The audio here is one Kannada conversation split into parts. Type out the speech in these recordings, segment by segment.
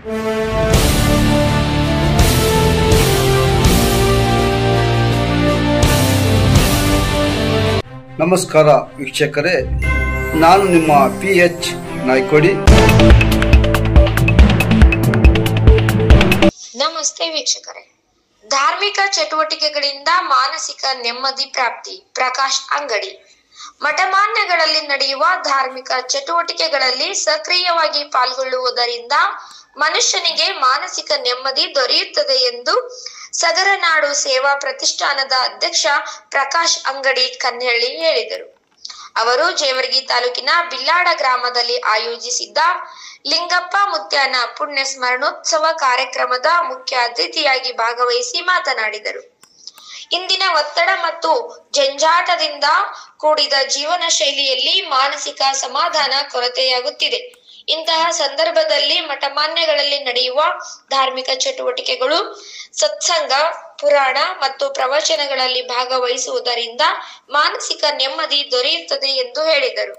ನಮಸ್ಕಾರ ವೀಕ್ಷಕರೇ, ನಾನು ನಿಮ್ಮ PH ನಾಯ್ಕೋಡಿ. ನಮಸ್ತೆ ವೀಕ್ಷಕರೇ. ಧಾರ್ಮಿಕ ಚಟುವಟಿಕೆಗಳಿಂದ ಮಾನಸಿಕ ನೆಮ್ಮದಿ ಪ್ರಾಪ್ತಿ. ಪ್ರಕಾಶ್ ಅಂಗಡಿ. ಮಠಮಾನ್ಯಗಳಲ್ಲಿ ನಡೆಯುವ ಧಾರ್ಮಿಕ ಚಟುವಟಿಕೆಗಳಲ್ಲಿ ಸಕ್ರಿಯವಾಗಿ ಪಾಲ್ಗೊಳ್ಳುವುದರಿಂದ ಮನುಷ್ಯನಿಗೆ ಮಾನಸಿಕ ನೆಮ್ಮದಿ ದೊರೆಯುತ್ತದೆ ಎಂದು ಸಗರನಾಡು ಸೇವಾ ಪ್ರತಿಷ್ಠಾನದ ಅಧ್ಯಕ್ಷ ಪ್ರಕಾಶ್ ಅಂಗಡಿ ಕನ್ಹಳ್ಳಿ ಹೇಳಿದರು. ಅವರು ಜೇವರ್ಗಿ ತಾಲೂಕಿನ ಬಿಲ್ಲಾಡ ಗ್ರಾಮದಲ್ಲಿ ಆಯೋಜಿಸಿದ್ದ ಲಿಂಗಪ್ಪ ಮುತ್ಯಾನ ಪುಣ್ಯ ಸ್ಮರಣೋತ್ಸವ ಕಾರ್ಯಕ್ರಮದ ಮುಖ್ಯ ಅತಿಥಿಯಾಗಿ ಭಾಗವಹಿಸಿ ಮಾತನಾಡಿದರು. ಇಂದಿನ ಒತ್ತಡ ಮತ್ತು ಜಂಜಾಟದಿಂದ ಕೂಡಿದ ಜೀವನ ಶೈಲಿಯಲ್ಲಿ ಮಾನಸಿಕ ಸಮಾಧಾನ ಕೊರತೆಯಾಗುತ್ತಿದೆ. ಇಂತಹ ಸಂದರ್ಭದಲ್ಲಿ ಮಠಮಾನ್ಯಗಳಲ್ಲಿ ನಡೆಯುವ ಧಾರ್ಮಿಕ ಚಟುವಟಿಕೆಗಳು, ಸತ್ಸಂಗ, ಪುರಾಣ ಮತ್ತು ಪ್ರವಚನಗಳಲ್ಲಿ ಭಾಗವಹಿಸುವುದರಿಂದ ಮಾನಸಿಕ ನೆಮ್ಮದಿ ದೊರೆಯುತ್ತದೆ ಎಂದು ಹೇಳಿದರು.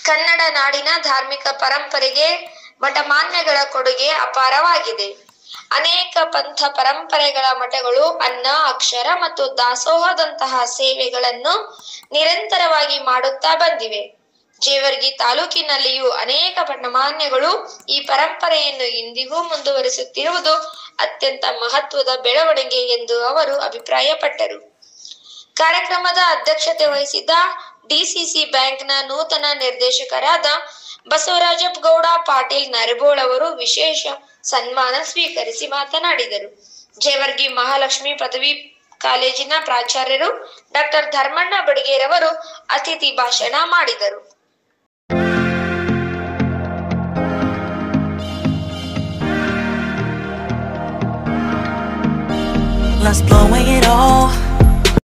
ಕನ್ನಡ ನಾಡಿನ ಧಾರ್ಮಿಕ ಪರಂಪರೆಗೆ ಮಠಮಾನ್ಯಗಳ ಕೊಡುಗೆ ಅಪಾರವಾಗಿದೆ. ಅನೇಕ ಪಂಥ ಪರಂಪರೆಗಳ ಮಠಗಳು ಅನ್ನ, ಅಕ್ಷರ ಮತ್ತು ದಾಸೋಹದಂತಹ ಸೇವೆಗಳನ್ನು ನಿರಂತರವಾಗಿ ಮಾಡುತ್ತಾ ಬಂದಿವೆ. ಜೇವರ್ಗಿ ತಾಲೂಕಿನಲ್ಲಿಯೂ ಅನೇಕ ಮಠಮಾನ್ಯಗಳು ಈ ಪರಂಪರೆಯನ್ನು ಇಂದಿಗೂ ಮುಂದುವರಿಸುತ್ತಿರುವುದು ಅತ್ಯಂತ ಮಹತ್ವದ ಬೆಳವಣಿಗೆ ಎಂದು ಅವರು ಅಭಿಪ್ರಾಯಪಟ್ಟರು. ಕಾರ್ಯಕ್ರಮದ ಅಧ್ಯಕ್ಷತೆ ವಹಿಸಿದ್ದ ಡಿಸಿಸಿ ಬ್ಯಾಂಕ್ನ ನೂತನ ನಿರ್ದೇಶಕರಾದ ಬಸವರಾಜಗೌಡ ಪಾಟೀಲ್ ನರಬೋಳ್ ಅವರು ವಿಶೇಷ ಸನ್ಮಾನ ಸ್ವೀಕರಿಸಿ ಮಾತನಾಡಿದರು. ಜೇವರ್ಗಿ ಮಹಾಲಕ್ಷ್ಮಿ ಪದವಿ ಕಾಲೇಜಿನ ಪ್ರಾಚಾರ್ಯರು ಡಾಕ್ಟರ್ ಧರ್ಮಣ್ಣ ಬಡಿಗೇರವರು ಅತಿಥಿ ಭಾಷಣ ಮಾಡಿದರು. Let's blowing it all